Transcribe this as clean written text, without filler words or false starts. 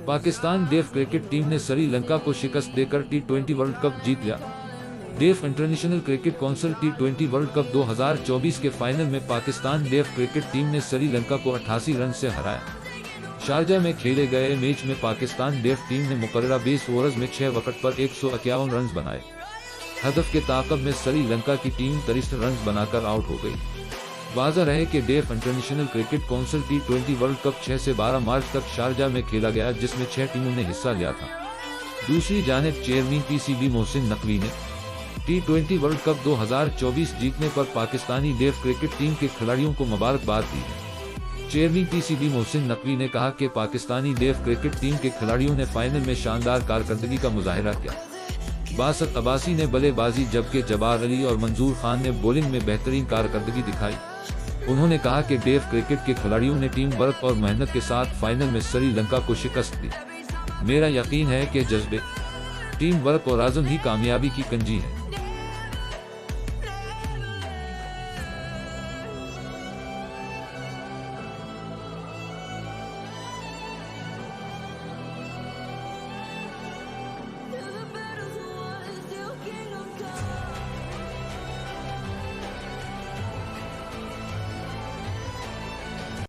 Pakistan def cricket team ने श्रीलंका को शिकस्त देकर टी20 वर्ल्ड कप जीत लिया। डेफ इंटरनेशनल क्रिकेट काउंसिल टी20 वर्ल्ड कप 2024 के फाइनल में पाकिस्तान डेफ क्रिकेट टीम ने श्रीलंका को 88 रन से हराया। शारजा में खेले गए मैच में पाकिस्तान डेफ टीम ने मुकर्ररा 20 ओवर्स में 6 विकेट पर 151 रन बनाए। हदफ के ताक़ब में श्रीलंका की टीम 63 रन बनाकर आउट हो गई। वाज़ह है कि डेफ इंटरनेशनल क्रिकेट काउंसिल टी20 वर्ल्ड कप 6 से 12 मार्च तक शारजा में खेला गया, जिसमें 6 टीमों ने हिस्सा लिया था। दूसरी जानिब चेयरमैन पीसीबी मोहसिन नकवी ने टी20 वर्ल्ड कप 2024 जीतने पर पाकिस्तानी डेफ क्रिकेट टीम के खिलाड़ियों को मुबारकबाद दी है। चेयरमैन पीसीबी मोहसिन नकवी ने कहा कि पाकिस्तानी डेफ क्रिकेट टीम के खिलाड़ियों ने फाइनल में शानदार कारकर्दगी का मुजाहिरा किया। बासत अब्बासी ने बल्लेबाजी जबकि जब्बार अली और मंजूर खान ने बॉलिंग में बेहतरीन कारकर्दगी दिखाई। उन्होंने कहा कि डेफ क्रिकेट के खिलाड़ियों ने टीम वर्क और मेहनत के साथ फाइनल में श्रीलंका को शिकस्त दी। मेरा यकीन है कि जज्बे, टीम वर्क और आज़म ही कामयाबी की कंजी है।